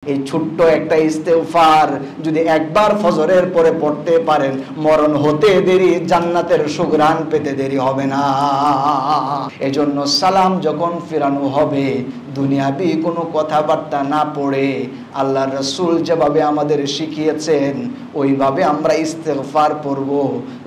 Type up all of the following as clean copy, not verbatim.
এই ছোট্ট একটা ইস্তেগফার যদি একবার ফজরের পরে পড়তে পারেন, মরণ হতে দেরি, জান্নাতের সুঘ্রাণ পেতে দেরি হবে না। এজন্য সালাম যখন ফিরানো হবে, দুনিয়াবি কোনো কথাবার্তা না পড়ে আল্লাহর রাসূল যেভাবে আমাদের শিখিয়েছেন ওইভাবে আমরা ইস্তেগফার পড়ব।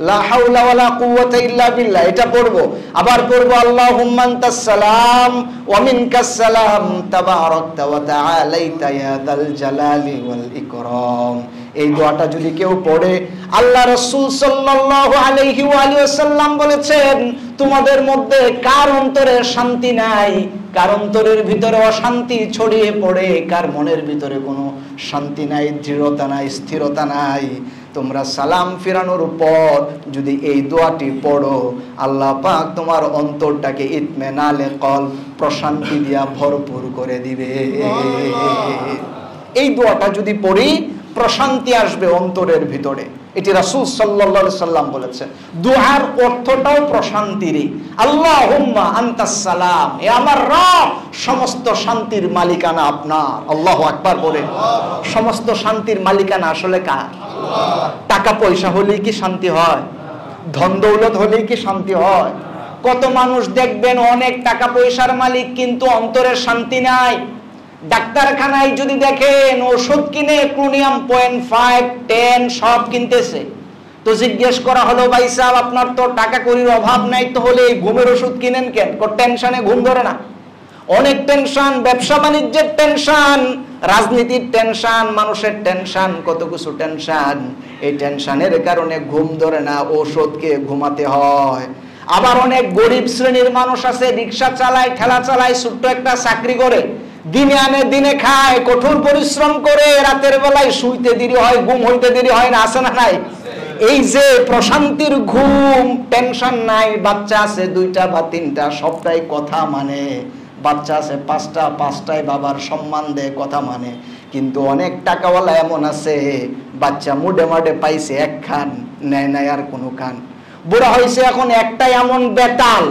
লা হাওলা ওয়ালা কুওয়াতা ইল্লা বিল্লাহ এটা পড়ব। আবার পড়ব আল্লাহুম্মা আনতাস সালাম ওয়া মিনকাস সালাম তাবারাকতা ওয়া তাআলাইতা ইয়া দাল জালালি ওয়াল ইকরাম। এই দোয়াটা যদি কেউ পড়ে, আল্লাহ রাসূল সাল্লাল্লাহু আলাইহি ওয়া আলিহি ওয়াসাল্লাম বলেছেন, তোমাদের মধ্যে কার অন্তরে শান্তি নাই, কার অন্তরের ভিতরে অশান্তি ছড়িয়ে পড়ে, কার মনের ভিতরে কোনো শান্তি নাই, দৃঢ়তা নাই, স্থিরতা নাই, তোমরা সালাম ফিরানোর পর যদি এই দোয়াটি পড়ো, আল্লাহ পাক তোমার অন্তরটাকে ইতমিনানে কল, প্রশান্তি দিয়া ভরপুর করে দিবে। এই দোয়াটা যদি পড়ি প্রশান্তি আসবে অন্তরের ভিতরে, এটি রাসূল সাল্লাল্লাহু আলাইহি সাল্লাম বলেছেন। দুআর অর্থটাও প্রশান্তিরই। আল্লাহুম্মা আনতাস সালাম, হে আমার রব, সমস্ত শান্তির মালিকানা আপনার। আল্লাহু আকবার বলেন। সমস্ত শান্তির মালিকানা আসলে কার? আল্লাহ। টাকা পয়সা হলেই কি শান্তি হয়? ধন দৌলত হলেই কি শান্তি হয়? কত মানুষ দেখবেন অনেক টাকা পয়সার মালিক কিন্তু অন্তরের শান্তি নাই। ডাক্তারখানায় যদি দেখেন ওষুধ কিনে ক্রোনিয়াম 0.5, 10 সব কিনতেছে, তো জিজ্ঞেস করা হলো, ভাই সাহেব আপনার তো টাকা কড়ির অভাব নাই, তো হলে ঘুমের ওষুধ কিনেন কেন? টেনশনে ঘুম ধরে না। অনেক টেনশন, ব্যবসা বাণিজ্যের টেনশন, রাজনীতির টেনশন, মানুষের টেনশন, কত কিছু টেনশন। এই টেনশনের কারণে ঘুম ধরে না, ওষুধকে ঘুমাতে হয়। আবার অনেক গরিব শ্রেণীর মানুষ আছে, রিক্সা চালায়, ঠেলা চালায়, ছোট্ট একটা চাকরি করে, দিনে আনে দিনে খায়, কঠোর পরিশ্রম করে, রাতের বেলায় শুইতে দেরি হয়, ঘুম হইতে দেরি হয় না, আছে না নাই? এই যে প্রশান্তির ঘুম, টেনশন নাই। বাচ্চা আছে 2টা বা 3টা, সবটাই কথা মানে। বাচ্চা আছে 5টা, 5টায় বাবার সম্মান দেয়, কথা মানে। কিন্তু অনেক টাকাওয়ালা এমন আছে, বাচ্চা মুডে মাডে পাইছে 1 খান, নেয় নাই আর কোনো খান। বুড়া হয়েছে এখন একটা এমন বেতাল,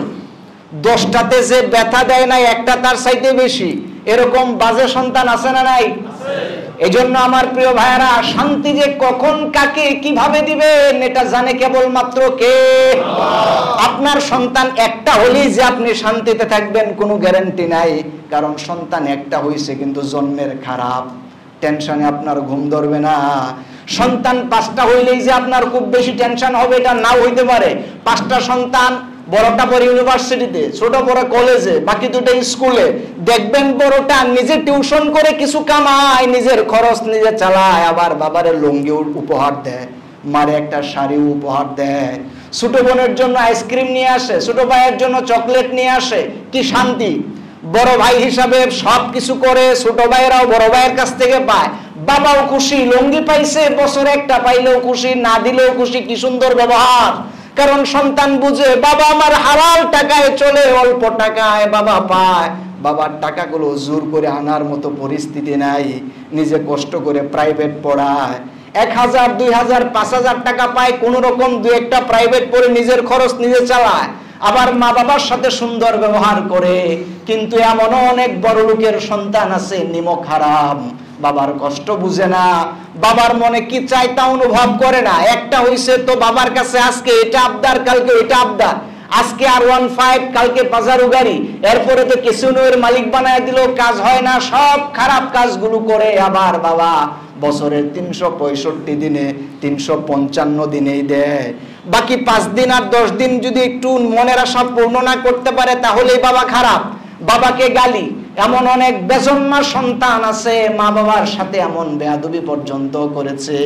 10টাতে যে ব্যথা দেয় না, একটা তার চাইতে বেশি। এরকম বাজে সন্তান আছে না নাই? এজন্য আমার প্রিয় ভাইয়েরা, শান্তি যে কখন কাকে কিভাবে দিবেন এটা জানে কেবলমাত্র কে? আপনার সন্তান একটা হলেই যে আপনি শান্তিতে থাকবেন কোনো গ্যারান্টি নাই। কারণ সন্তান একটা হইছে কিন্তু জন্মের খারাপ, টেনশনে আপনার ঘুম ধরবে না। সন্তান 5টা হইলেই যে আপনার খুব বেশি টেনশন হবে এটা নাও হইতে পারে। 5টা সন্তান, বড়টা পড়ে ইউনিভার্সিটিতে, ছোট পড়ে কলেজে, বাকি 2টা স্কুলে। দেখবেন বড়টা নিজে টিউশন করে কিছু কামায়, নিজের খরচ নিজে চালায়, আবার বাবারে লুঙ্গি উপহার দেয়, মারে একটা শাড়ি উপহার দেয়, ছোট বোনের জন্য আইসক্রিম নিয়ে আসে, ছোট ভাইয়ের জন্য চকলেট নিয়ে আসে। কি শান্তি! বড় ভাই হিসাবে সব কিছু করে, ছোট ভাইয়েরাও বড় ভাইয়ের কাছ থেকে পায়। বাবাও খুশি, লুঙ্গি পাইছে, বছরে একটা পাইলেও খুশি, না দিলেও খুশি। কি সুন্দর ব্যবহার! কারণ সন্তান বুঝে বাবা আমার হালাল টাকায় চলে, অল্প টাকায় বাবা পায়। বাবার টাকাগুলো জোর করে আনার মতো পরিস্থিতি নাই, নিজে কষ্ট করে প্রাইভেট পড়ায়। 1000, 2000, 5000 টাকা পায়, কোন রকম 2-1টা প্রাইভেট পড়ে নিজের খরচ নিজে চালায়। আবার মা বাবার সাথে সুন্দর ব্যবহার করে। কিন্তু এমনও অনেক বড় লোকের সন্তান আছে, নিমক হারাম, বাবার কষ্ট বুঝে না, বাবার মনে কি চাই তা অনুভব করে না। একটা হইছে তো বাবার কাছে আজকে এটা আবদার, কালকে এটা আবদার, আজকে R15, কালকে পাজারো গাড়ি, এরপরে তো কেসিনোর মালিক বানায় দিল, কাজ হয় না, সব খারাপ কাজগুলো করে। আবার বাবা বছরের 365 দিনে 355 দিনেই দেয়, বাকি 5 দিন আর 10 দিন যদি একটু মনের আশা পূর্ণ না করতে পারে তাহলেই বাবা খারাপ, বাবাকে গালি। এমন অনেক বেজন্মা সন্তান আছে, মা বাবার সাথে এমন বেয়াদবি পর্যন্ত করেছে।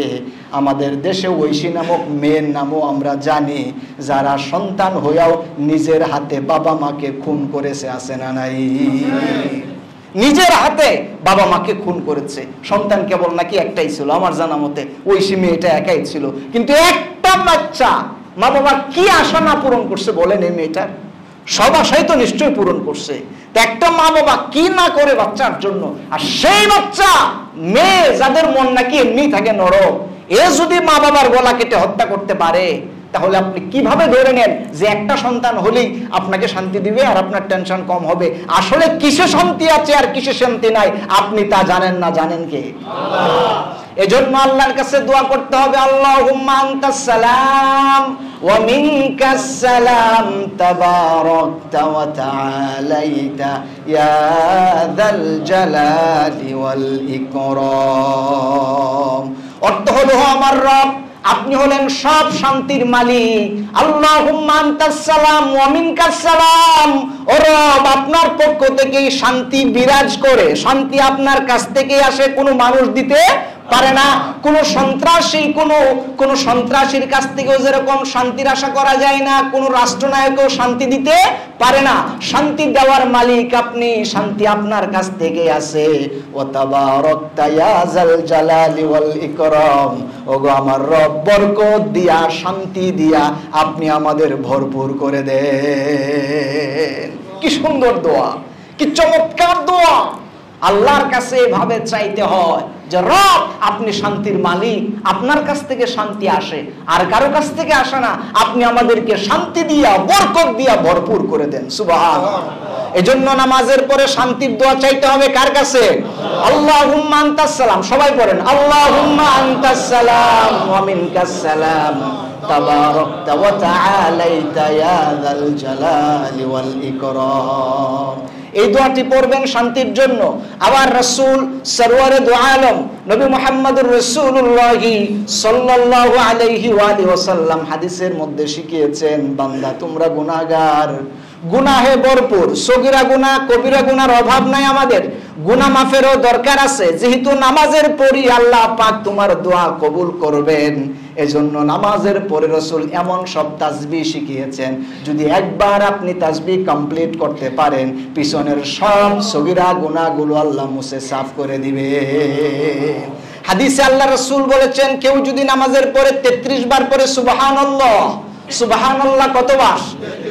আমাদের দেশে ঐশী নামক মেয়ের নামও আমরা জানি, যারা সন্তান হইয়াও নিজের হাতে বাবা মাকে খুন করেছে, আছে না নাই? নিজের হাতে বাবা মাকে খুন করেছে। সন্তান কেবল নাকি একটাই ছিল, আমার জানা মতে ঐশী মেয়েটা একাই ছিল। কিন্তু একটা বাচ্চা মা বাবা কি আশা না পূরণ করছে বলেন? এই মেয়েটার সব আশাই তো নিশ্চয়ই পূরণ করছে। একটা মা বাবা কি না করে বাচ্চার জন্য। আর সেই বাচ্চা, মেয়ে যাদের মন নাকি এমনি থাকে নরম, এ যদি মা বাবার গলা কেটে হত্যা করতে পারে, তাহলে আপনি কিভাবে ধরে নেন যে একটা সন্তান হলেই আপনাকে শান্তি দিবে আর আপনার টেনশন কম হবে? আসলে কিসে শান্তি আছে আর কিসে শান্তি নাই আপনি তা জানেন না, জানেন কে? আল্লাহ। এজন্য আল্লাহর কাছে দোয়া করতে হবে, আল্লাহুম্মা আনতাস সালাম ওয়া মিনকাস সালাম তাবারাকতা ওয়া তাআলাইতা ইয়া যাল জালালি ওয়াল ইকরাম। অর্থ হলো, আমার রব, আপনি হলেন সব শান্তির মালিক। আল্লাহুম্মা আনতাস সালাম ওয়া মিনকাস সালাম। ও রব, আপনার পক্ষ থেকেই শান্তি বিরাজ করে, শান্তি আপনার কাছ থেকেই আসে, কোনো মানুষ দিতে পারে না। কোন সন্ত্রাসীর কাছ থেকেও যেরকম শান্তির আশা করা যায় না, কোন রাষ্ট্রনায়কও শান্তি দিতে পারে না। শান্তি দেওয়ার মালিক আপনি, শান্তি আপনার কাছ থেকে আসে। ও তাবারাকতা ইয়া যাল জালালি ওয়াল ইকরাম। ওগো আমার রব, বরকত দিয়া, শান্তি দিয়া আপনি আমাদের ভরপুর করে দেন। কি সুন্দর দোয়া, কি চমৎকার দোয়া। আল্লাহর কাছে এভাবে চাইতে হয় যে রব, আপনি শান্তির মালিক, আপনার কাছ থেকে শান্তি আসে, আর কারো কাছ থেকে আসে না। আপনি আমাদেরকে শান্তি দিয়া, বরকত দিয়া ভরপুর করে দেন। সুবহানাল্লাহ। এজন্য নামাজের পরে শান্তির দোয়া চাইতে হবে কার কাছে? আল্লাহুম্মা আনতাস সালাম। সবাই পড়েন, আল্লাহুম্মা আনতাস সালাম ওয়া মিনকাস সালাম তাবারাকতা ওয়া তাআলাইতা ইয়া যাল জালালি ওয়াল ইকরাম। এই দোয়াটি পড়বেন শান্তির জন্য। আবার রাসূল সরওয়ারে দু আলম নবী মুহাম্মদুর রাসূলুল্লাহ সাল্লাল্লাহু আলাইহি ওয়া আলিহি ওয়াসাল্লাম হাদিসের মধ্যে শিখিয়েছেন, বান্দা তোমরা গুনাহগার, গুনাহে ভরপুর, সগীরা গুনাহ কবিরা গুনার অভাব নাই আমাদের, গুনাহ মাফেরও দরকার আছে। যেহেতু নামাজের পরই আল্লাহ পাক তোমার দোয়া কবুল করবেন, এজন্য নামাজের পরে রাসূল এমন সব তাসবিহ শিখিয়েছেন, যদি একবার আপনি তাসবিহ কমপ্লিট করতে পারেন, পিছনের সব সগীরা গুনাহগুলো আল্লাহ মুছে সাফ করে দিবে। হাদিসে আল্লাহ রাসূল বলেছেন, কেউ যদি নামাজের পরে 33 বার পরে সুবহানাল্লাহ, সুবহানাল্লাহ কতবার?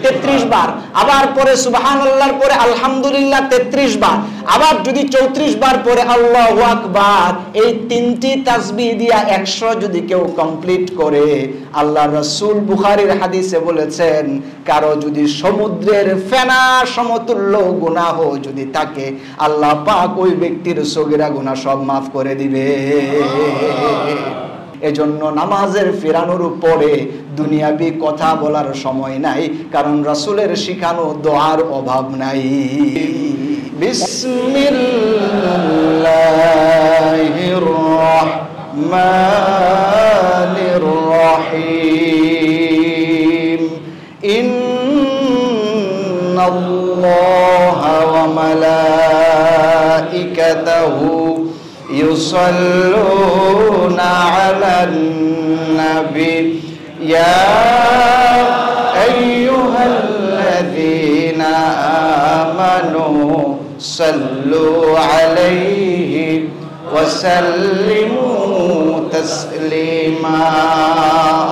33 বার। আবার পরে সুবহানাল্লাহর পরে আলহামদুলিল্লাহ 33 বার। আবার যদি 34 বার পরে আল্লাহু আকবার, এই তিনটি তাসবিহ দিয়া 100 যদি কেউ কমপ্লিট করে, আল্লাহ রাসূল বুখারীর হাদিসে বলেছেন, কারো যদি সমুদ্রের ফেনা সমতুল্য গুনাহ যদি থাকে, আল্লাহ পাক ওই ব্যক্তির সগীরা গুনাহ সব মাফ করে দিবে। এজন্য নামাজের ফেরানোর পরে দুনিয়াবি কথা বলার সময় নাই, কারণ রাসূলের শিখানো দোয়ার অভাব নাই। বিসমিল্লাহির রহমানির রহিম। ইন্নাল্লাহা ওয়া মালাইকাতাহু ইউসাল্লুনা আলান নবী ইয়া আইয়ুহাল্লাযীনা আমানু সাল্লু আলাইহি ওয়া সাল্লিমু তাসলিমা।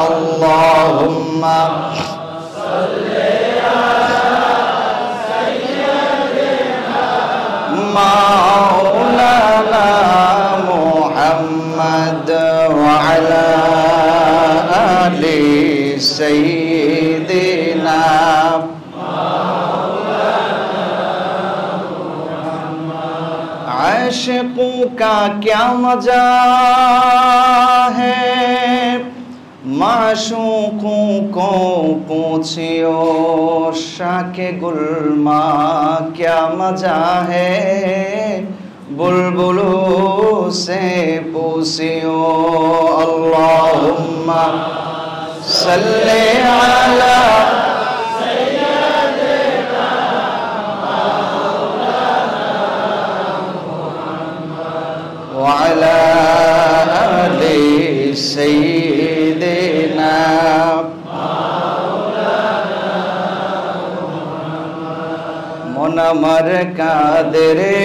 আল্লাহুম্মা সাল্লি আলা সাইয়্যিদিনা মাওলানা মুহাম্মদ ওয়া আলা আলি সাইয়্যিদিনা आशिकों का क्या मजा है, माशूकों को पूछियो शाके गुलमा क्या मजा है, बुलबुलों से पूछियो। अल्लाहुम्मा सल्ले अला وعلى آل سيدنا মন আমার কাঁদরে,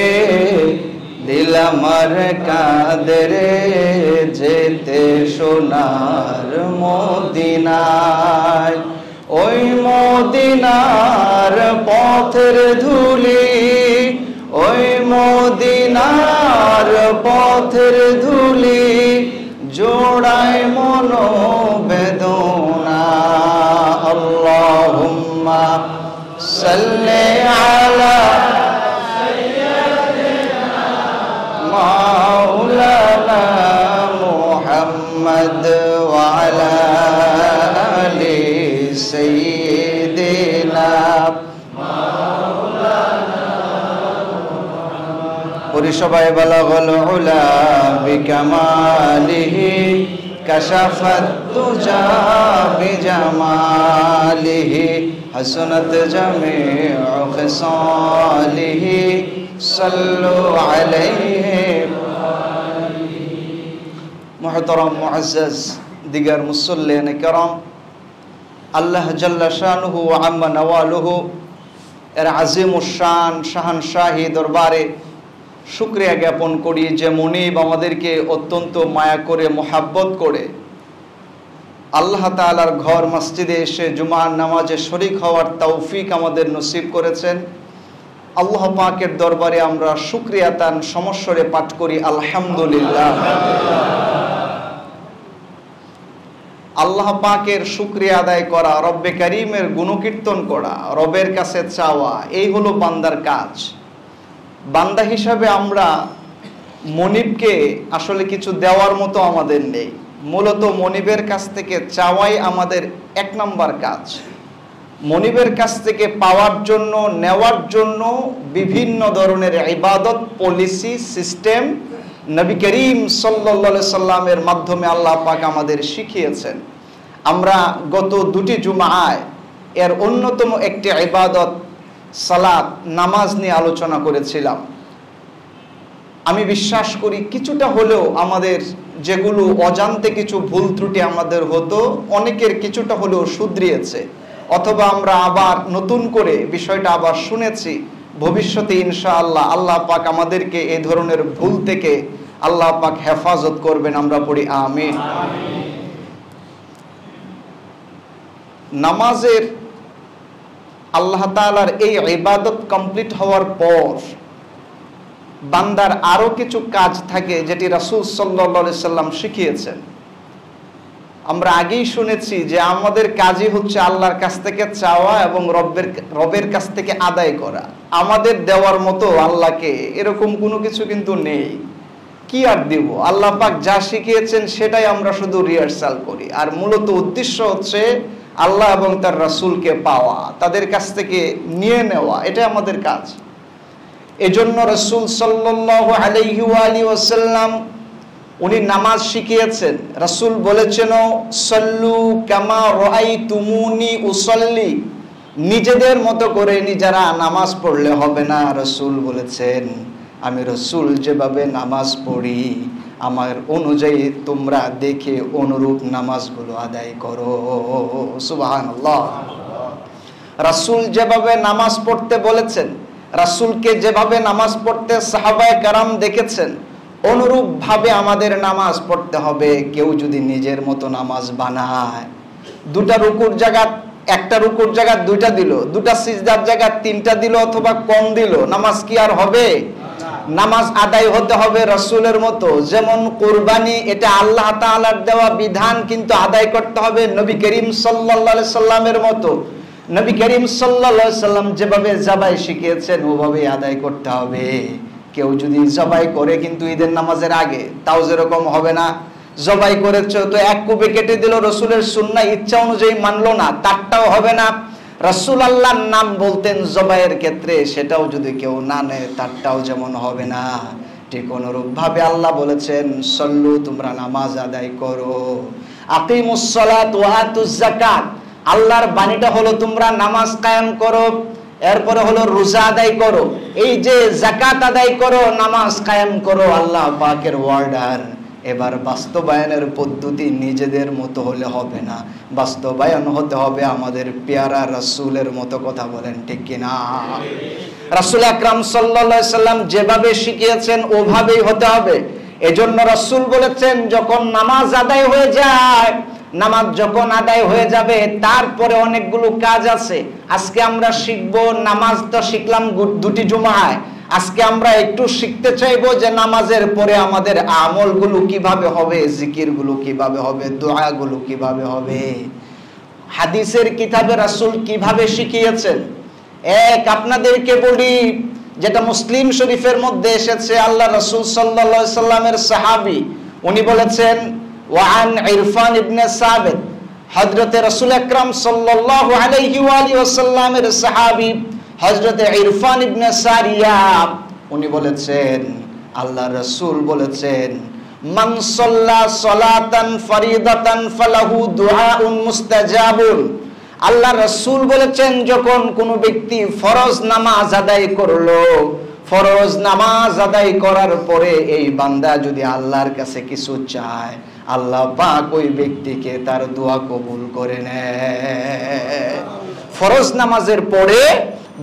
দিল আমার কাঁদরে, যেতে সোনার মদিনায়। ওই মদিনার পথের ধুলি, ওই মদিনার পথের ধুলি, জোড়ায় মনোবেদনা। সাল্লি আলা মাওলানা মুহাম্মদ ওয়া আলা আলি সাইয়্যিদিনা পরিসবাই বালাগাল উলা বিকামালিহি কাশাফাত তুজা বিজামালিহি হাসনাত জামিউ খিসালিহি সাল্লু আলাইহি মুহতারাম মুআজ্জাজ দিগার মুসল্লিয়ানে কেরাম, আল্লাহ জাল্লা শানুহু ওয়া আম্মা নওয়ালুহু এর আজিমুশ শান শাহানশাহী দরবারে শুকরিয়া জ্ঞাপন করি যে মুনিব আমাদেরকে অত্যন্ত মায়া করে মোহাব্বত করে আল্লাহ তাআলার ঘর মসজিদে এসে জুমার নামাজে শরীক হওয়ার তৌফিক আমাদের নসিব করেছেন। আল্লাহ পাকের দরবারে আমরা শুকরিয়া তান সমস্বরে পাঠ করি আলহামদুলিল্লাহ। আল্লাহ পাকের শুকরিয়া আদায় করা, রব্বে কারীমের গুণকীর্তন করা, রবের কাছে চাওয়া, এই হলো বান্দার কাজ। বান্দা হিসাবে আমরা মনিবকে আসলে কিছু দেওয়ার মতো আমাদের নেই, মূলত মনিবের কাছ থেকে চাওয়াই আমাদের এক নাম্বার কাজ। মনিবের কাছ থেকে পাওয়ার জন্য, নেওয়ার জন্য বিভিন্ন ধরনের ইবাদত পলিসি সিস্টেম নবী করিম সাল্লাল্লাহু আলাইহি সাল্লামের মাধ্যমে আল্লাহ পাক আমাদের শিখিয়েছেন। আমরা গত দুটি জুমায় এর অন্যতম একটি ইবাদত সালাত, নামাজ নিয়ে আলোচনা করেছিলাম। আমি বিশ্বাস করি কিছুটা হলেও আমাদের যেগুলো অজান্তে কিছু ভুল ত্রুটি আমাদের হতো, অনেকের কিছুটা হলেও শুধরিয়েছে, অথবা আমরা আবার নতুন করে বিষয়টা আবার শুনেছি। ভবিষ্যতে ইনশাআল্লাহ আল্লাহ পাক আমাদেরকে এই ধরনের ভুল থেকে আল্লাহ পাক হেফাজত করবেন, আমরা পড়ি আমিন। নামাজের আল্লাহ তাআলার এই ইবাদত কমপ্লিট হওয়ার পর বান্দার আরো কিছু কাজ থাকে যেটি রাসূল সাল্লাল্লাহু আলাইহি সাল্লাম শিখিয়েছেন। আমরা আগেই শুনেছি যে আমাদের কাজই হচ্ছে আল্লাহর কাছ থেকে চাওয়া এবং রবের কাছ থেকে আদায় করা। আমাদের দেওয়ার মতো আল্লাহকে এরকম কোনো কিছু কিন্তু নেই। কি আর দিব? আল্লাহ পাক যা শিখিয়েছেন সেটাই আমরা শুধু রিহার্সাল করি, আর মূলত উদ্দেশ্য হচ্ছে আল্লাহ এবং তার রাসূলকে পাওয়া, তাদের কাছ থেকে নিয়ে নেওয়া, এটাই আমাদের কাজ। এজন্য রাসূল সাল্লাল্লাহু আলাইহি ওয়াসাল্লাম উনি নামাজ শিখিয়েছেন। রাসূল বলেছেন, সাল্লু কামা রাআইতুমুনি উসাল্লি, নিজেদের মতো করে নিজেরা নামাজ পড়লে হবে না। রাসূল বলেছেন, আমি রাসূল যেভাবে নামাজ পড়ি আমার অনুযায়ী তোমরা দেখে অনুরূপ নামাজগুলো আদায় করো। সুবহানাল্লাহ। রাসূল যেভাবে নামাজ পড়তে বলেছেন, রাসূলকে যেভাবে নামাজ পড়তে সাহাবায়ে কেরাম দেখেছেন, অনুরূপ ভাবে আমাদের নামাজ পড়তে হবে। কেউ যদি নিজের মতো নামাজ বানায়, দুটা রুকুর জায়গা একটা রুকুর জায়গা দুইটা দিল, দুটা সিজদার জায়গা তিনটা দিল অথবা কম দিল, নামাজ কি আর হবে? নামাজ আদায় হতে হবে রাসূলের মতো। যেমন কুরবানি, এটা আল্লাহ তাআলার দেওয়া বিধান, কিন্তু আদায় করতে হবে নবী করিম সাল্লাল্লাহু আলাইহি সাল্লামের মতো। নবী করিম সাল্লাল্লাহু আলাইহি সাল্লাম যেভাবে জবাই শিখিয়েছেন ওভাবে আদায় করতে হবে। কেউ যদি জবাই করে কিন্তু ঈদের নামাজের আগে, তাও যেরকম হবে না। জবাই করেছে তো এক কুপে কেটে দিল, রাসূলের সুন্নাহ ইচ্ছা অনুযায়ী মানলো না, তারটাও হবে না। রাসূল আল্লাহর নাম বলতেন জবাইয়ের ক্ষেত্রে, সেটাও যদি কেউ না নেয় তারটাও যেমন হবে না। ঠিক অনুরূপ ভাবে আল্লাহ বলেছেন, সল্লু, তোমরা নামাজ আদায় করো। আকিমুস সালাত ওয়া আতুজ যাকাত, আল্লাহর বাণীটা হলো তোমরা নামাজ কায়েম করো, এরপরে হলো রোজা আদায় করো। এই যে যাকাত আদায় করো, নামাজ কায়েম করো, আল্লাহ পাকের অর্ডার। এবার বাস্তবায়নের পদ্ধতি নিজেদের মতো হলে হবে না, বাস্তবায়ন হতে হবে আমাদের পেয়ারা রাসূলের মতো। কথা বলেন ঠিক কিনা? রাসূল আকরাম সাল্লাল্লাহু আলাইহি সাল্লাম যেভাবে শিখিয়েছেন ওভাবেই হতে হবে। এজন্য রাসূল বলেছেন, যখন নামাজ আদায় হয়ে যায়, নামাজ যখন আদায় হয়ে যাবে তারপরে অনেকগুলো কাজ আছে। আজকে আমরা শিখব, নামাজ তো শিখলাম দুটি জুমায়, আজকে আমরা একটু শিখতে চাইবো যে নামাজের পরে আমাদের আমলগুলো কিভাবে হবে, জিকিরগুলো কিভাবে হবে, দোয়াগুলো কিভাবে হবে, হাদিসের কিতাবে রাসূল কিভাবে শিখিয়েছেন, এক আপনাদেরকে বলি, যেটা মুসলিম শরীফের মধ্যে এসেছে, আল্লাহ রাসূল সাল্লাল্লাহু আলাইহি সাল্লামের সাহাবী উনি বলেছেন, ওয়ান ইরফান ইবনে সাবিত, হযরতে রাসূল আকরাম সাল্লাল্লাহু আলাইহি ওয়া আলিহি ওয়াসাল্লামের সাহাবী হযরতে ইরফান ইবনে সারিয়া উনি বলেছেন, আল্লাহ রাসূল বলেছেন, মান সাল্লা সালাতান ফরিদাতান ফালাহু দুআউন মুস্তাজাবুন। আল্লাহ রাসূল বলেছেন, যখন কোনো ব্যক্তি ফরজ নামাজ আদায় করলো, ফরজ নামাজ আদায় করার পরে এই বান্দা যদি আল্লাহর কাছে কিছু চায়, আল্লাহ পাক ওই ব্যক্তিকে তার দোয়া কবুল করে নেয়। ফরজ নামাজের পরে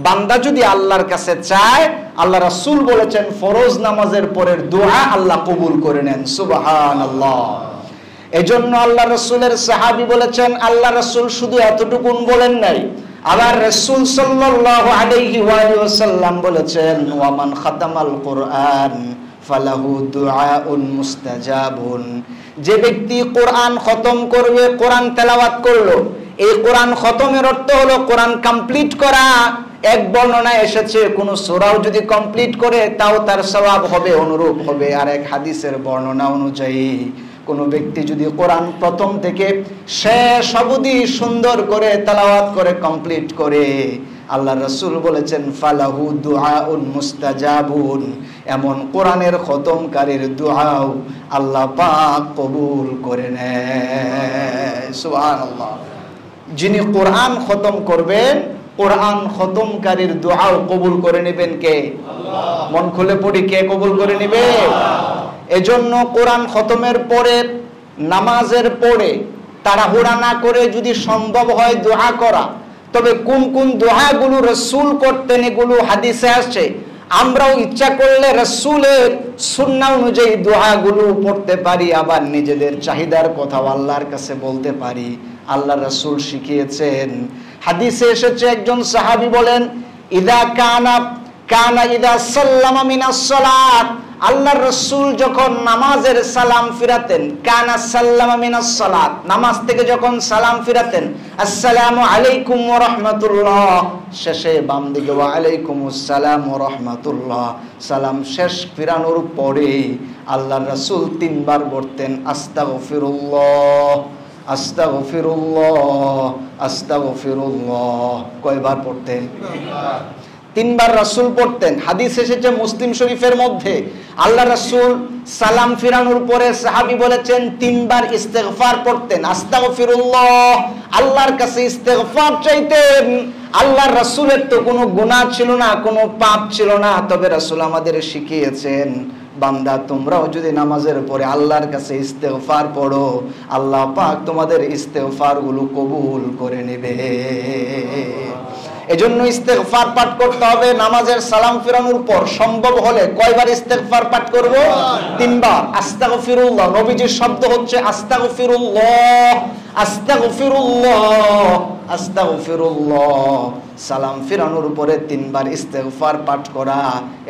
বান্দা যদি আল্লাহর কাছে চায়, আল্লাহ রাসূল বলেছেন ফরজ নামাজের পরের দোয়া আল্লাহ কবুল করে নেন। সুবহানাল্লাহ। এজন্য আল্লাহ রাসূলের সাহাবী বলেছেন, আল্লাহ রাসূল শুধু এতটুকুন বলেন নাই, আবার রাসূল সাল্লাল্লাহু আলাইহি ওয়াসাল্লাম বলেছেন, ওয়া মান খাতামাল কুরআন ফালাহু দুআউন মুস্তাজাবুন। যে ব্যক্তি কোরআন খতম করবে, কোরআন তেলাওয়াত করলো, এই কোরআন খতমের অর্থ হলো কোরআন কমপ্লিট করা। এক বর্ণনায় এসেছে কোন সূরাও যদি কমপ্লিট করে তাও তার সওয়াব হবে, অনুরূপ হবে। আর এক হাদিসের বর্ণনা অনুযায়ী কোন ব্যক্তি যদি কোরআন প্রথম থেকে শেষ অবধি সুন্দর করে তেলাওয়াত করে কমপ্লিট করে, আল্লাহ রাসূল বলেছেন ফালাহু দুআউন মুস্তাজাবুন, এমন কোরআনের খতমকারীর দুআও আল্লাহ পাক কবুল করে নেয়। সুবহানাল্লাহ। যিনি কোরআন খতম করবেন, কোরআন খতমকারীর দুআও কবুল করে নেবেন কে? আল্লাহ। মন খুলে পড়ি, কে কবুল করে নেবে? এজন্য কোরআন খতমের পরে, নামাজের পরে তাড়াহুড়া না করে যদি সম্ভব হয় দোয়া করা, তবে কোন কোন দোয়াগুলো রাসূল করতেন এগুলো হাদিসে আসছে। আমরাও ইচ্ছা করলে রাসূলের সুন্নাহ অনুযায়ী দোয়াগুলো পড়তে পারি, আবার নিজেদের চাহিদার কথা আল্লাহর কাছে বলতে পারি। আল্লাহ রাসূল শিখিয়েছেন, হাদিসে এসেছে, একজন সাহাবী বলেন, ইদা কানা ইদা সাল্লামা মিনাস সালাত, আল্লাহর রাসূল যখন নামাজের সালাম ফিরাতেন, কানা সাল্লামা মিনাস সালাত, নামাজ থেকে যখন সালাম ফিরাতেন, আসসালামু আলাইকুম ওয়া রাহমাতুল্লাহ, শেষে বাম দিকে ওয়া আলাইকুমুস সালাম ওয়া রাহমাতুল্লাহ, সালাম শেষ ফিরানোর পরে আল্লাহর রাসূল তিনবার পড়তেন আস্তাগফিরুল্লাহ, আস্তাগফিরুল্লাহ, আস্তাগফিরুল্লাহ। কয়বার পড়তেন? তিনবার রাসূল পড়তেন। হাদিস এসেছে মুসলিম শরীফের মধ্যে, আল্লাহ রাসূল সালাম ফিরানোর পরে সাহাবী বলেছেন তিনবার ইস্তেগফার পড়তেন, আস্তাগফিরুল্লাহ, আল্লাহর কাছে ইস্তেগফার চাইতেন। আল্লাহর রাসূলের তো কোনো গুনাহ ছিল না, কোনো পাপ ছিল না, তবে রাসূল আমাদের শিখিয়েছেন, বান্দা তোমরাও যদি নামাজের পরে আল্লাহর কাছে ইস্তেগফার পড়ো, আল্লাহ পাক তোমাদের ইস্তেগফারগুলো কবুল করে নেবে। এজন্য ইস্তেগফার পাঠ করতে হবে নামাজের সালাম ফিরানোর পর। সম্ভব হলে কয়বার ইস্তেগফার পাঠ করব? তিনবার। আস্তাগফিরুল্লাহ, নবীজির শব্দ হচ্ছে আস্তাগফিরুল্লাহ, আস্তাগফিরুল্লাহ, আস্তাগফিরুল্লাহ। সালাম ফিরানোর পরে তিনবার ইস্তেগফার পাঠ করা,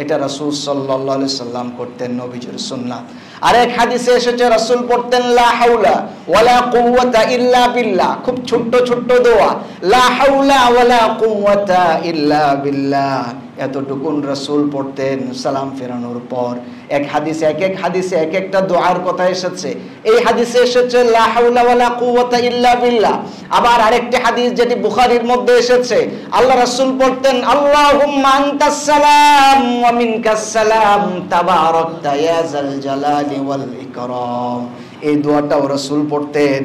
এটা রাসূল সাল্লাল্লাহু আলাইহি সাল্লাম করতেন, নবীজির সুন্নাত। আরেক হাদিসে এসেছে রাসূল পড়তেন লা হাওলা ওয়ালা কুওয়াতা ইল্লা বিল্লাহ, খুব ছোট্ট ছোট্ট দোয়া, লা হাওলা ওয়ালা কুওয়াতা ইল্লা বিল্লাহ, এতটুকুন রাসূল পড়তেন সালাম ফেরানোর পর। এক হাদিসে এক হাদিসে এক একটা দোয়ার কথা এসেছে। এই হাদিসে এসেছে লা হাওলা ওয়ালা কুওয়াতা ইল্লা বিল্লাহ। আবার আরেকটি হাদিস যেটি বুখারীর মধ্যে এসেছে, আল্লাহ রাসূল পড়তেন আল্লাহুম্মা আনতাস সালাম ওয়া মিনকাস সালাম তাবারাকতা ইয়া যাল জালালি ওয়াল ইকরাম। এই দোয়াটাও রাসূল পড়তেন।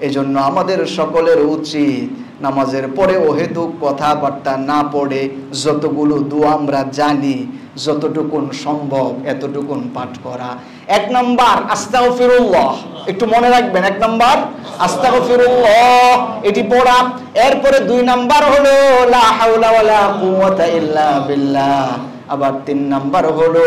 এজন্য আমাদের সকলের উচিত নামাজের পরে অহেতুক কথাবার্তা না পড়ে যতগুলো দোয়া আমরা জানি, যতটুকুন সম্ভব এতটুকুন পাঠ করা। এক নাম্বার আস্তাগফিরুল্লাহ, একটু মনে রাখবেন, এক নাম্বার আস্তাগফিরুল্লাহ এটি পড়া। এরপরে দুই নাম্বার হলো লা হাওলা ওয়ালা কুওয়াতা ইল্লা বিল্লাহ। আবার তিন নাম্বার হলো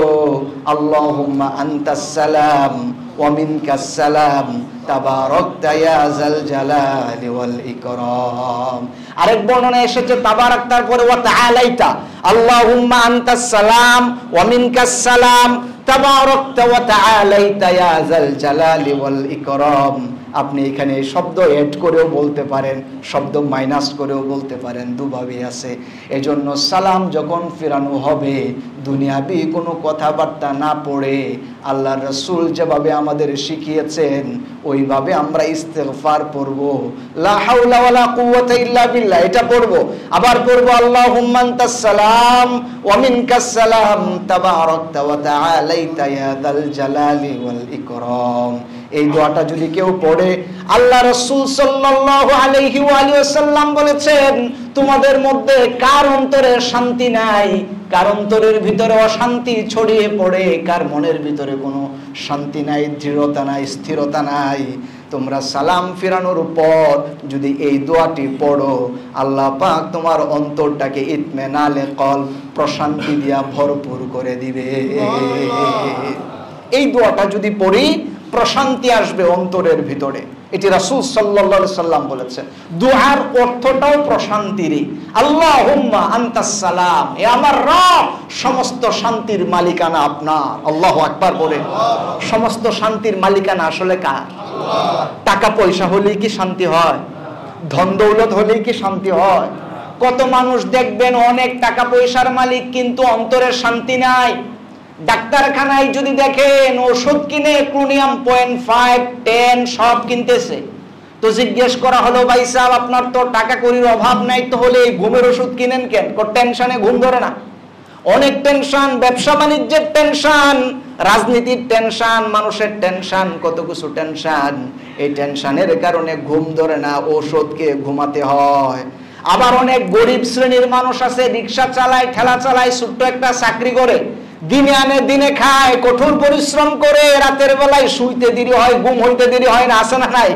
আল্লাহুম্মা আনতাস সালাম ওয়া মিনকাস সালাম তাবারাকতা ইয়া যাল জালালি ওয়াল ইকরাম। আরেক বর্ণনায় এসেছে তাবারাক, তারপরে ওয়া তাআলাইতা, আল্লাহুম্মা আনতাস সালাম ওয়া মিনকাস সালাম তাবারাকতা ওয়া তাআলাইতা ইয়া যাল জালালি ওয়াল ইকরাম। আপনি এখানে শব্দ এড করেও বলতে পারেন, শব্দ মাইনাস করেও বলতে পারেন, দুভাবেই আছে। এজন্য সালাম যখন ফিরানো হবে দুনিয়াবি কোনো কথাবার্তা না পড়ে আল্লাহর রাসূল যেভাবে আমাদের শিখিয়েছেন ওইভাবে আমরা ইস্তিগফার পড়ব, লা হাওলা ওয়ালা কুওয়াতা ইল্লা বিল্লাহ এটা পড়ব। আবার পড়ব আল্লাহুম্মা আনতাস সালাম ওয়া মিনকাস সালাম তাবারাকতা ওয়া তাআলাইতা ইয়া যাল জালালি ওয়াল ইকরাম। এই দোয়াটা যদি কেউ পড়ে, আল্লাহ রাসূল সাল্লাল্লাহু আলাইহি ওয়াসাল্লাম বলেছেন তোমাদের মধ্যে কার অন্তরে শান্তি নাই, কার অন্তরের ভিতরে অশান্তি ছড়িয়ে পড়ে, কার মনের ভিতরে কোনো শান্তি নাই, দৃঢ়তা নাই, স্থিরতা নাই, তোমরা সালাম ফিরানোর পর যদি এই দোয়াটি পড়ো আল্লাহ পাক তোমার অন্তরটাকে ইতমিনানে কল প্রশান্তি দিয়া ভরপুর করে দিবে। এই দোয়াটা যদি পড়ি প্রশান্তি আসবে অন্তরের ভিতরে, এটি রাসূল সাল্লাল্লাহু আলাইহি সাল্লাম বলেছেন। দুআর অর্থটাও প্রশান্তিরই। আল্লাহুম্মা আনতাস সালাম, হে আমার রব সমস্ত শান্তির মালিকানা আপনার। আল্লাহু আকবার বলেন। সমস্ত শান্তির মালিকানা আসলে কার? আল্লাহ। টাকা পয়সা হলেই কি শান্তি হয়? ধন দৌলত হলেই কি শান্তি হয়? কত মানুষ দেখবেন অনেক টাকা পয়সার মালিক কিন্তু অন্তরে শান্তি নাই। ডাক্তারখানায় যদি দেখেন ওষুধ কিনে ক্রোনিয়াম 0.5 10 সব কিনতেছে, তো জিজ্ঞেস করা হলো ভাই সাহেব আপনার তো টাকা কড়ির অভাব নাই, তো হলে ঘুমের ওষুধ কিনেন কেন? টেনশনে ঘুম ধরে না। অনেক টেনশন, ব্যবসা বাণিজ্যের টেনশন, রাজনীতির টেনশন, মানুষের টেনশন, কত কিছু টেনশন। এই টেনশনের কারণে ঘুম ধরে না, ওষুধকে ঘুমাতে হয়। আবার অনেক গরিব শ্রেণীর মানুষ আছে রিকশা চালায়, ঠেলা চালায়, ছোট্ট একটা চাকরি করে, দিনে আনে দিনে খায়, কঠোর পরিশ্রম করে, রাতের বেলায় শুইতে দেরি হয়, ঘুম হইতে দেরি হয় না, আছে না নাই?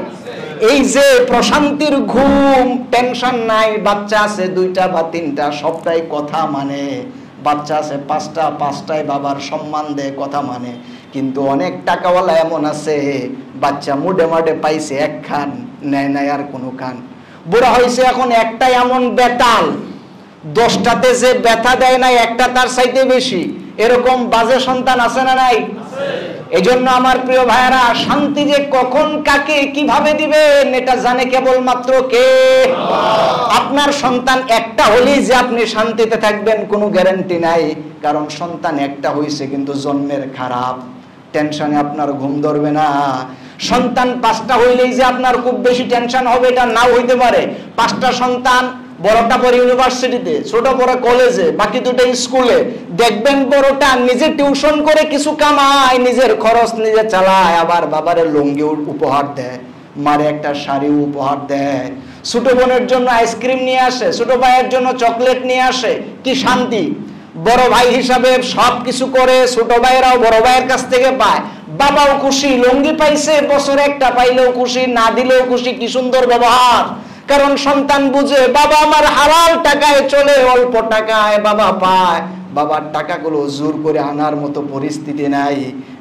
এই যে প্রশান্তির ঘুম, টেনশন নাই। বাচ্চা আছে 2টা বা 3টা, সবটাই কথা মানে। বাচ্চা আছে 5টা, 5টায় বাবার সম্মান দেয়, কথা মানে। কিন্তু অনেক টাকাওয়ালা এমন আছে বাচ্চা মুডে মাডে পাইছে 1 খান, নেয় নাই আর কোনো খান। বুড়া হয়েছে এখন একটা এমন বেতাল, 10টাতে যে ব্যথা দেয় না একটা তার চাইতে বেশি, এরকম বাজে সন্তান আছে না নাই? এজন্য আমার প্রিয় ভাইয়েরা, শান্তি যে কখন কাকে কিভাবে দিবেন এটা জানে কেবলমাত্র কে? আপনার সন্তান একটা হলেই যে আপনি শান্তিতে থাকবেন কোনো গ্যারান্টি নাই। কারণ সন্তান একটা হইছে কিন্তু জন্মের খারাপ, টেনশনে আপনার ঘুম ধরবে না। সন্তান 5টা হইলেই যে আপনার খুব বেশি টেনশন হবে এটা নাও হইতে পারে। 5টা সন্তান, বড়টা পড়ে ইউনিভার্সিটিতে, ছোট পড়ে কলেজে, বাকি 2টা স্কুলে। দেখবেন বড়টা নিজে টিউশন করে কিছু কামায়, নিজের খরচ নিজে চালায়, আবার বাবারে লুঙ্গি উপহার দেয়, মারে একটা শাড়ি উপহার দেয়, ছোট বোনের জন্য আইসক্রিম নিয়ে আসে, ছোট ভাইয়ের জন্য চকলেট নিয়ে আসে। কি শান্তি! বড় ভাই হিসাবে সবকিছু করে, ছোট ভাইয়েরাও বড় ভাইয়ের কাছ থেকে পায়। বাবাও খুশি, লুঙ্গি পাইছে, বছরে একটা পাইলেও খুশি, না দিলেও খুশি। কি সুন্দর ব্যবহার! কারণ সন্তান বুঝে বাবা আমার হালাল টাকায় চলে, অল্প টাকায় বাবা পায়। বাবার টাকাগুলো জোর করে আনার মতো পরিস্থিতি নাই,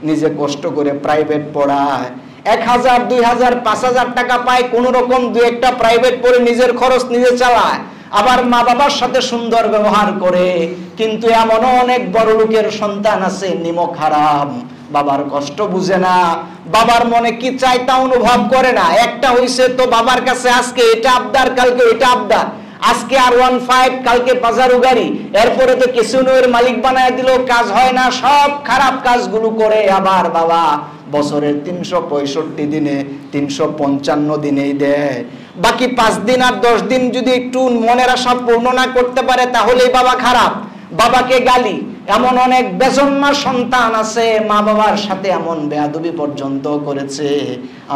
নিজে কষ্ট করে প্রাইভেট পড়ায়। 1000, 2000, 5000 টাকা পায়, কোন রকম 2-1টা প্রাইভেট পড়ে নিজের খরচ নিজে চালায়। আবার মা বাবার সাথে সুন্দর ব্যবহার করে। কিন্তু এমনও অনেক বড় লোকের সন্তান আছে নিমক হারাম, বাবার কষ্ট বুঝে না, বাবার মনে কি চাই তা অনুভব করে না। একটা হইছে তো বাবার কাছে আজকে এটা আবদার, কালকে এটা আবদার, আজকে R15, কালকে পাজারু গাড়ি, এরপরে তো কেসিনোর মালিক বানায় দিল, কাজ হয় না, সব খারাপ কাজগুলো করে। আবার বাবা বছরের 365 দিনে 355 দিনেই দেয়, বাকি 5 দিন আর 10 দিন যদি একটু মনের আশা পূর্ণ না করতে পারে তাহলেই বাবা খারাপ, বাবাকে গালি। এমন অনেক বেজন্মা সন্তান আছে মা বাবার সাথে এমন বেয়াদবি পর্যন্ত করেছে।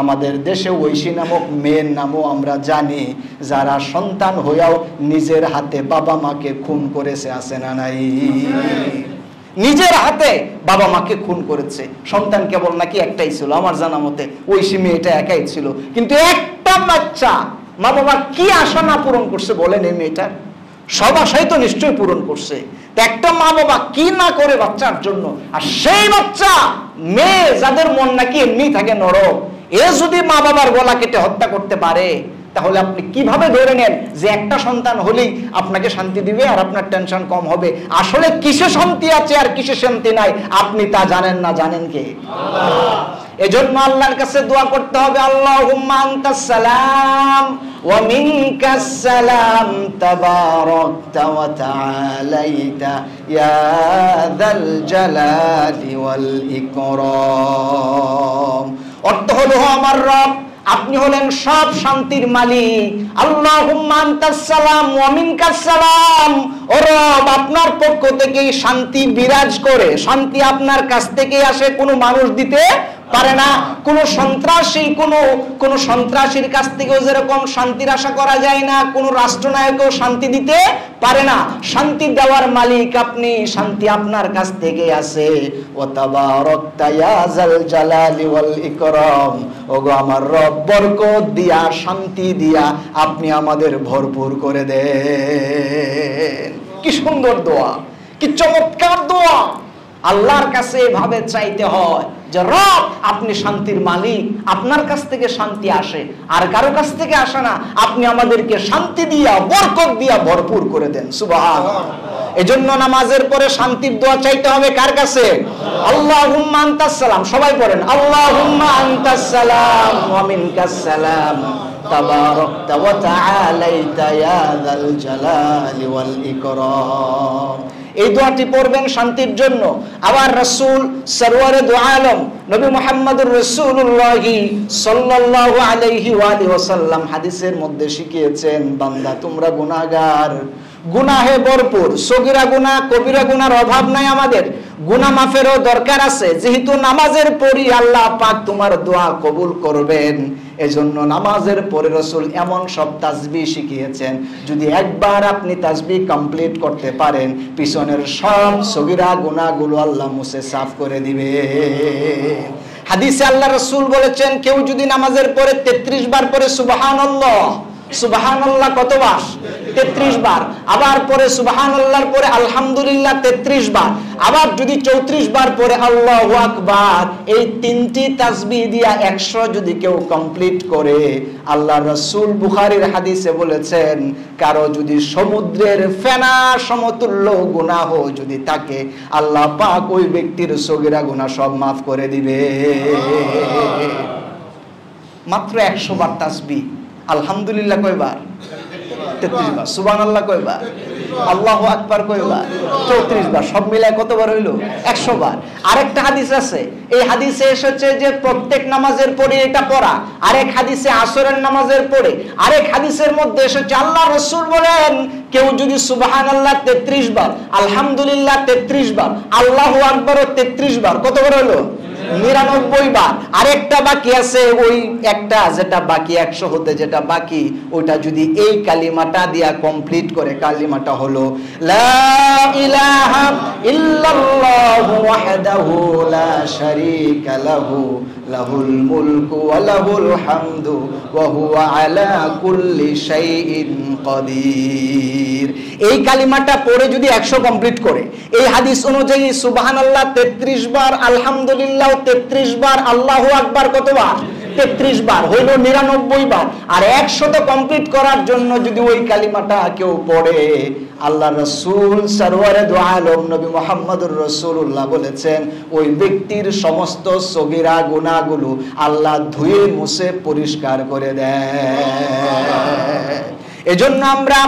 আমাদের দেশে ঐশী নামক মেয়ের নামও আমরা জানি, যারা সন্তান হইয়াও নিজের হাতে বাবা মাকে খুন করেছে, আছে না নাই? নিজের হাতে বাবা মাকে খুন করেছে। সন্তান কেবল নাকি একটাই ছিল, আমার জানা মতে ঐশী মেয়েটা একাই ছিল। কিন্তু একটা বাচ্চা মা বাবা কি আশা না পূরণ করছে বলেন? এই মেয়েটার সব আশাই তো নিশ্চয়ই পূরণ করছে। একটা মা বাবা কি না করে বাচ্চার জন্য। আর সেই বাচ্চা, মেয়ে যাদের মন নাকি এমনি থাকে নরম, এ যদি মা বাবার গলা কেটে হত্যা করতে পারে তাহলে আপনি কিভাবে ধরে নেন যে একটা সন্তান হলেই আপনাকে শান্তি দিবে আর আপনার টেনশন কম হবে? আসলে কিসে শান্তি আছে আর কিসে শান্তি নাই আপনি তা জানেন না, জানেন কে? আল্লাহ। এজন্য আল্লাহর কাছে দোয়া করতে হবে, আল্লাহুম্মা আনতাস সালাম ওয়া মিনকাস সালাম তাবারাকতা ওয়া তাআলাইতা ইয়া যাল জালালি ওয়াল ইকরাম। অর্থ হলো, আমার রব, আপনি হলেন সব শান্তির মালিক। আল্লাহুম্মা আনতাস সালাম ওয়া মিনকাস সালাম, ও রব, আপনার পক্ষ থেকেই শান্তি বিরাজ করে, শান্তি আপনার কাছ থেকেই আসে, কোনো মানুষ দিতে পারে না। কোন সন্ত্রাসীর কাছ থেকেও যেরকম শান্তির আশা করা যায় না, কোন রাষ্ট্রনায়কও শান্তি দিতে পারে না। শান্তি দেওয়ার মালিক আপনি, শান্তি আপনার কাছ থেকে আসে। ও তাবারাকতা ইয়া যাল জালালি ওয়াল ইকরাম, ওগো আমার রব, বরকত দিয়া, শান্তি দিয়া আপনি আমাদের ভরপুর করে দেন। কি সুন্দর দোয়া, কি চমৎকার দোয়া। আল্লাহর কাছে এভাবে চাইতে হয় যে রব, আপনি শান্তির মালিক, আপনার কাছ থেকে শান্তি আসে, আর কারো কাছ থেকে আসে না। আপনি আমাদেরকে শান্তি দিয়া, বরকত দিয়া ভরপুর করে দেন। সুবহানাল্লাহ। এজন্য নামাজের পরে শান্তির দোয়া চাইতে হবে কার কাছে? আল্লাহুম্মা আনতাস সালাম। সবাই পড়েন, আল্লাহুম্মা আনতাস সালাম ওয়া মিনকাস সালাম তাবারাকতা ওয়া তাআলাইতা ইয়া যাল জালালি ওয়াল ইকরাম। এই দোয়াটি পড়বেন শান্তির জন্য। আবার রাসূল সরওয়ারে দু আলম নবী মুহাম্মদুর রাসূলুল্লাহ সাল্লাল্লাহু আলাইহি ওয়া আলিহি ওয়াসাল্লাম হাদিসের মধ্যে শিখিয়েছেন, বান্দা তোমরা গুনাহগার, গুনাহে ভরপুর, সগীরা গুনাহ কবিরা গুনার অভাব নাই আমাদের, গুনাহ মাফেরও দরকার আছে। যেহেতু নামাজের পরই আল্লাহ পাক তোমার দোয়া কবুল করবেন, এজন্য নামাজের পরে রাসূল এমন সব তাসবিহ শিখিয়েছেন, যদি একবার আপনি তাসবিহ কমপ্লিট করতে পারেন, পিছনের সব সগীরা গুনাহগুলো আল্লাহ মুছে সাফ করে দিবে। হাদিসে আল্লাহ রাসূল বলেছেন, কেউ যদি নামাজের পরে 33 বার পরে সুবহানাল্লাহ, সুবহানাল্লাহ কতবার? 33 বার। আবার পরে সুবহানাল্লাহর পরে আলহামদুলিল্লাহ 33 বার। আবার যদি 34 বার পরে আল্লাহু আকবার, এই তিনটি তাসবিহ দিয়া 100 যদি কেউ কমপ্লিট করে, আল্লাহ রাসূল বুখারীর হাদিসে বলেছেন, কারো যদি সমুদ্রের ফেনা সমতুল্য গুনাহ যদি থাকে, আল্লাহ পাক ওই ব্যক্তির সগীরা গুনাহ সব মাফ করে দিবে। মাত্র 100 বার তাসবিহ। আলহামদুলিল্লাহ কয়বার? 33 বার। সুবহানাল্লাহ কয়বার? আল্লাহু আকবার কয়বার? 34 বার। সব মিলায় কতবার হইল? 100 বার। আরেকটা হাদিস আছে, এই হাদিসে এসেছে যে প্রত্যেক নামাজের পরে এটা পড়া। আরেক হাদিসে আসরের নামাজের পরে। আরেক হাদিসের মধ্যে এসেছে আল্লাহ রাসূল বলেন, কেউ যদি সুবহানাল্লাহ 33 বার, আলহামদুলিল্লাহ 33 বার, আল্লাহু আকবারও 33 বার, কতবার হলো? 99 বার। আরেকটা বাকি আছে, ওই একটা যেটা বাকি 100 হতে যেটা বাকি, ওটা যদি এই কালিমাটা দিয়া কমপ্লিট করে, কালিমাটা হলো লা ইলাহা ইল্লাল্লাহু ওয়াহদাহু লা শারীকা লাহু লাহুল মুলকু ওয়া লাহুল হামদু ওয়া হুয়া আলা কুল্লি শাইইন কাদির। এই কালিমাটা পড়ে যদি 100 কমপ্লিট করে, এই হাদিস অনুযায়ী সুবহানাল্লাহ 33 বার, আলহামদুলিল্লাহ 33 বার, আল্লাহু আকবার কতবার? 33 বার, হইল 99 বার। আর 100 কমপ্লিট করার জন্য যদি ওই কালিমাটা কেউ পড়ে, আল্লাহ রাসূল সরওয়ারে দু আলম নবী মুহাম্মদুর রাসূলুল্লাহ বলেছেন, ওই ব্যক্তির সমস্ত সগীরা গুনাহগুলো আল্লাহ ধুয়ে মুছে পরিষ্কার করে দেয়। এজন্য আমরা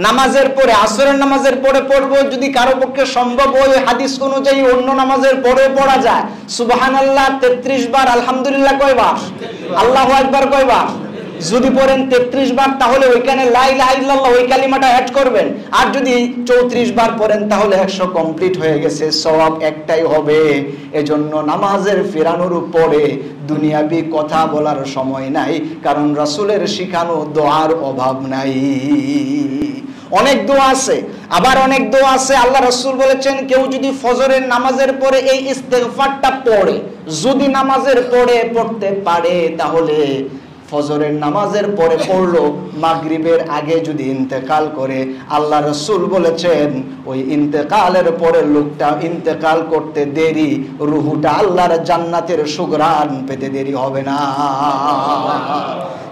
নামাজের পরে, আসরের নামাজের পরে পড়বো, যদি কারো পক্ষে সম্ভব হয় হাদিস অনুযায়ী অন্য নামাজের পরে পড়া যায়। সুবহানাল্লাহ 33 বার, আলহামদুলিল্লাহ কয়বার? আল্লাহু আকবার কয়বার? যদি পড়েন 33 বার, তাহলে ওইখানে লা ইলাহা ইল্লাল্লাহ ওই কালিমাটা অ্যাড করবেন। আর যদি 34 বার পড়েন, তাহলে 100 কমপ্লিট হয়ে গেছে, সওয়াব একটাই হবে। এজন্য নামাজের ফেরানোর উপরে দুনিয়াবি কথা বলার সময় নাই, কারণ রাসূলের শিখানো দোয়ার অভাব নাই। অনেক দোয়া আছে, আবার অনেক দোয়া আছে। আল্লাহ রাসূল বলেছেন, কেউ যদি ফজরের নামাজের পরে এই ইস্তেগফারটা পড়ে, যদি নামাজের পরে পড়তে পারে, তাহলে ফজরের নামাজের পরে পড়লো, মাগরিবের আগে যদি ইন্তেকাল করে, আল্লাহ রাসূল বলেছেন ওই ইন্তেকালের পরে লোকটা ইন্তেকাল করতে দেরি, রূহটা আল্লাহর জান্নাতের সুঘ্রাণ পেতে দেরি হবে না।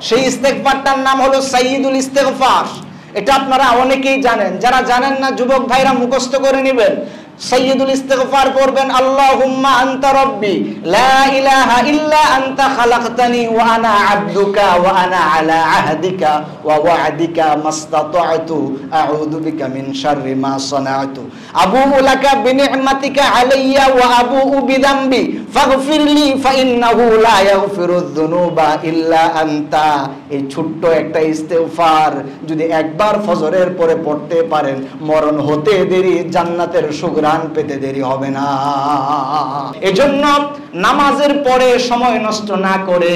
সেই ইস্তেগফারটার নাম হলো সাইয়্যিদুল ইস্তেগফার। এটা আপনারা অনেকেই জানেন, যারা জানেন না যুবক ভাইরা মুখস্থ করে নেবেন। সাইয়্যিদুল ইস্তিগফার করবেন, আল্লাহুম্মা আনতা রাব্বি লা ইলাহা ইল্লা আনতা খালাকতানি ওয়া আনা আবদুকা ওয়া আনা আলা আহদিকা ওয়া ওয়া'দিকা মাসতাতা'তু আউযু বিকা মিন শাররি মা সানা'তু আবুউ লাকা বিনি'মাতিকা আলাইয়া ওয়া আবুউ বিযামবি ফাগফিরলি ফাইন্নাহু লা ইয়াগফিরুয যুনুবা ইল্লা আনতা। এই ছোট্ট একটা ইস্তিগফার যদি একবার ফজরের পরে পড়তে পারেন, মরণ হতে দেরি, জান্নাতের সুঘ্রাণ পেতে দেরি হবে না। এজন্য নামাজের পরে সময় নষ্ট না করে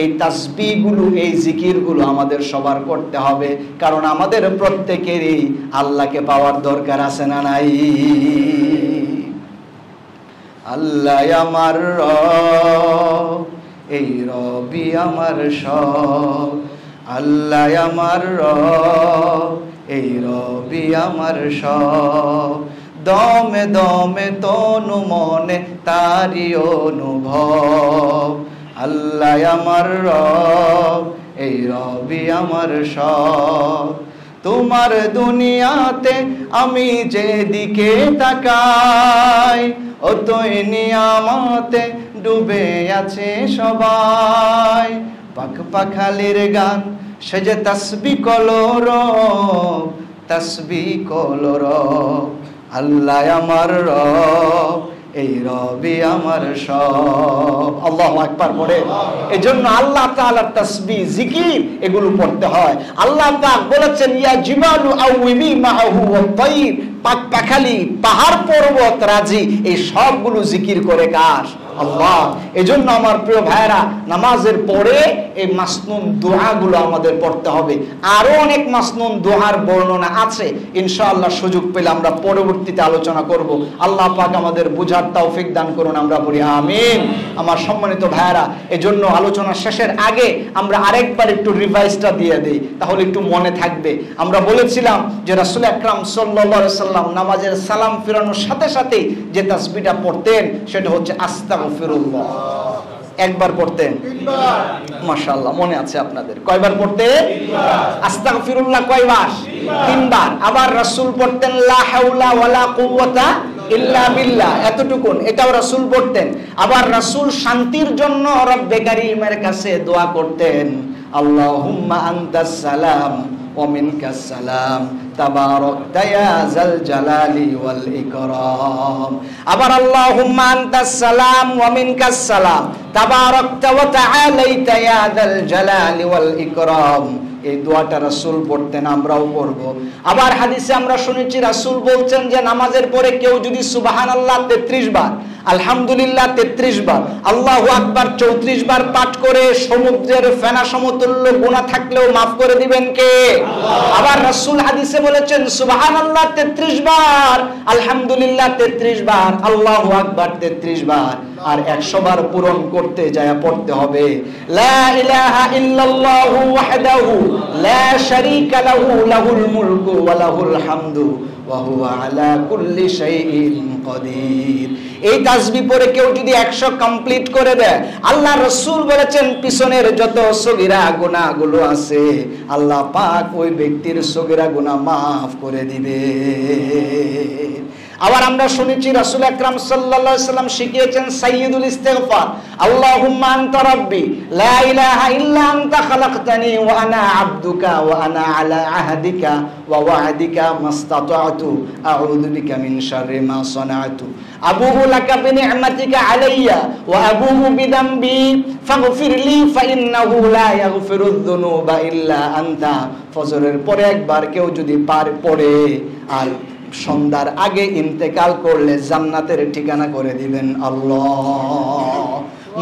এই তাসবিহগুলো, এই জিকিরগুলো আমাদের সবার করতে হবে, কারণ আমাদের প্রত্যেকেরই আল্লাহকে পাওয়ার দরকার আছে না নাই? আল্লাহ আমার রব, এই রবি আমার সব, আল্লাহ আমার রব, এই রবি আমার সব, দমে দমে তনু মনে তারি অনুভব, আল্লাহ আমার রব, এই রবি আমার সব। তোমার দুনিয়াতে আমি যেদিকে তাকাই, অতই নিয়ামতে ডুবে আছে সবাই, পাখ পাখালির গান সেজে তাসবিহ কলরব, তাসবিহ কলরব, আল্লাহ আমার রব, এই রবি আমার সব। আল্লাহু আকবার পড়ে। এজন্য আল্লাহ তাআলার তাসবিহ, জিকির এগুলো পড়তে হয়। আল্লাহ পাক বলেছেন, ইয়া জিবালু আউবি মাহু ওয়া তাইর, পাক পাখালি, পাহাড় পর্বত রাজি, এই সবগুলো জিকির করে কার? আল্লাহ। এজন্য আমার প্রিয় ভাইরা, নামাজের পরে এই মাসনুন দোয়াগুলো আমাদের পড়তে হবে। আরো অনেক মাসনুন দোয়ার বর্ণনা আছে, ইনশাআল্লাহ সুযোগ পেলে আমরা পরবর্তীতে আলোচনা করব। আল্লাহ পাক আমাদের বুঝার তৌফিক দান করুন, আমরা বলি আমিন। আমার সম্মানিত ভাইরা, এজন্য আলোচনা শেষের আগে আমরা আরেকবার একটু রিভাইজটা দিয়ে দেই, তাহলে একটু মনে থাকবে। আমরা বলেছিলাম যে রাসূল আকরাম সাল্লাল্লাহু আলাইহি সাল্লাম নামাজের সালাম ফিরানোর সাথে সাথে যে তাসবিহটা পড়তেন সেটা হচ্ছে আস্তাগফিরুল্লাহ। একবার পড়তেন? মাশাআল্লাহ, মনে আছে আপনাদের? কয়বার পড়তেন? আস্তাগফিরুল্লাহ কয়বার? 3 বার। আবার রাসূল পড়তেন লা হাওলা ওয়ালা কুওয়াতা ইল্লা বিল্লাহ, এতটুকুন, এটাও রাসূল পড়তেন। আবার রাসূল শান্তির জন্য রব্বে কারীমের কাছে দোয়া করতেন, আল্লাহুম্মা আনতাস সালাম ওয়া মিনকাস সালাম তাবারাকতা ইয়া যাল জালালি ওয়াল ইকরাম। আবার আল্লাহুম্মা আনতাস সালাম ওয়া মিনকাস সালাম তাবারাকতা ওয়া তাআলাইতা ইয়া যাল জালালি ওয়াল ইকরাম। এই দোয়াটা রাসূল পড়তেন, আমরাও পড়ব। আবার হাদিসে আমরা শুনেছি রাসূল বলছেন যে নামাজের পরে কেউ যদি সুবহানাল্লাহ 33 বার, আলহামদুলিল্লাহ 33 বার, আল্লাহু আকবার 34 বার পাঠ করে সমুদ্রের ফেনা সমতুল্য গুনাহ থাকলেও maaf করে দিবেন কে? আল্লাহ। আবার রাসূল হাদিসে বলেছেন সুবহানাল্লাহ 33 বার, আলহামদুলিল্লাহ 33 বার, আল্লাহু আকবার 33 বার, আর 100 বার পূরণ করতে যায় পড়তে হবে লা ইলাহা ইল্লাল্লাহু ওয়াহদাহু লা শারীকা লাহু লাহুল মুলকু ওয়া লাহুল হামদু ওয়া হুয়া আলা কুল্লি শাইইন কাদির। এই তাসবিহ পড়ে কেউ যদি 100 কমপ্লিট করে দেয়, আল্লাহ রাসূল বলেছেন পিছনের যত সগীরা গুনাহগুলো আছে আল্লাহ পাক ওই ব্যক্তির সগীরা গুনাহ maaf করে দিবে। আবার আমরা শুনেছি রাসূল আকরাম সাল্লাল্লাহু আলাইহি সাল্লাম শিখিয়েছেন সাইয়্যিদুল ইস্তিগফার, আল্লাহুম্মা আনতা রাব্বি লা ইলাহা ইল্লা আনতা খালাকতানি ওয়া আনা আবদুকা ওয়া আনা আলা আহদিকা ওয়া ওয়া'দিকা মাসতাতা'তু আউযু বিকা মিন শাররি মা সানা'তু আবুউ লাকা বিনি'মাতিকা আলাইয়া ওয়া আবুউ বিযামবি ফাগফিরলি ফাইন্নাহু লা ইয়াগফিরুয যুনুবা ইল্লা আনতা। ফজরের পরে একবার কেউ যদি পড়ে আর সন্ধ্যার আগে ইন্তেকাল করলে জান্নাতের ঠিকানা করে দিবেন আল্লাহ।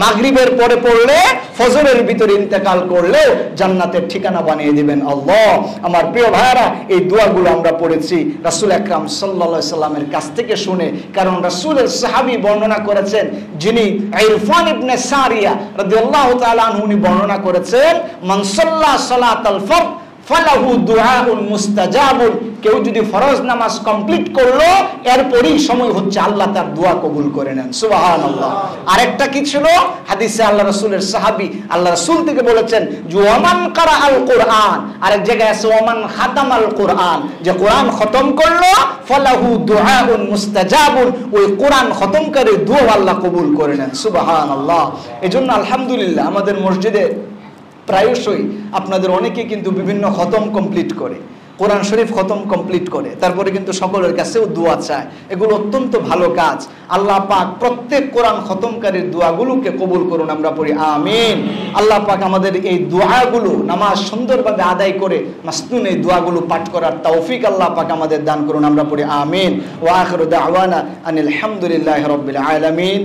মাগরিবের পরে পড়লে ফজরের ভিতরে ইন্তেকাল করলে জান্নাতের ঠিকানা বানিয়ে দিবেন আল্লাহ। আমার প্রিয় ভাইরা, এই দোয়াগুলো আমরা পড়েছি রাসূল আকরাম সাল্লাল্লাহু আলাইহি সাল্লামের কাছ থেকে শুনে, কারণ রাসূলের সাহাবী বর্ণনা করেছেন, যিনি ইরফান ইবনে সারিয়া রাদিয়াল্লাহু তাআলা আনহু বর্ণনা করেছেন, মান সাল্লা সালাতাল ফরদ ফালাহু দুআউন মুস্তাজাবুন কেউ যদি ফরজ নামাজ কমপ্লিট করলো এরপরই সময় হচ্ছে আল্লাহ তার দোয়া কবুল করে নেন। সুবহানাল্লাহ। আরেকটা কি ছিল হাদিসে আল্লাহ রাসূলের সাহাবী আল্লাহ রাসূল থেকে বলেছেন যে ওয়ামান কারা আল কোরআন, আরেক জায়গায় আছে ওয়ামান খাতামাল কোরআন, যে কোরআন খতম করলো ফালাহু দুআউন মুস্তাজাবুন, ওই কোরআন খতমকারী দোয়া আল্লাহ কবুল করে নেন। সুবহানাল্লাহ। এজন্য আলহামদুলিল্লাহ আমাদের মসজিদে প্রায়শই আপনাদের অনেকে কিন্তু বিভিন্ন খতম কমপ্লিট করে, কোরআন শরীফ খতম কমপ্লিট করে, তারপরে কিন্তু সকলের কাছেও দোয়া চায়। এগুলো অত্যন্ত ভালো কাজ। আল্লাহ পাক প্রত্যেক কোরআন খতমকারীর দোয়াগুলোকে কবুল করুন, আমরা পড়ি আমিন। আল্লাহ পাক আমাদের এই দোয়াগুলো নামাজ সুন্দরভাবে আদায় করে মাসনুন এই দোয়াগুলো পাঠ করার তৌফিক আল্লাহ পাক আমাদের দান করুন, আমরা পড়ি আমিন। ওয়া আখিরু দাওয়ানা আনিল হামদুলিল্লাহি রাব্বিল আলামিন।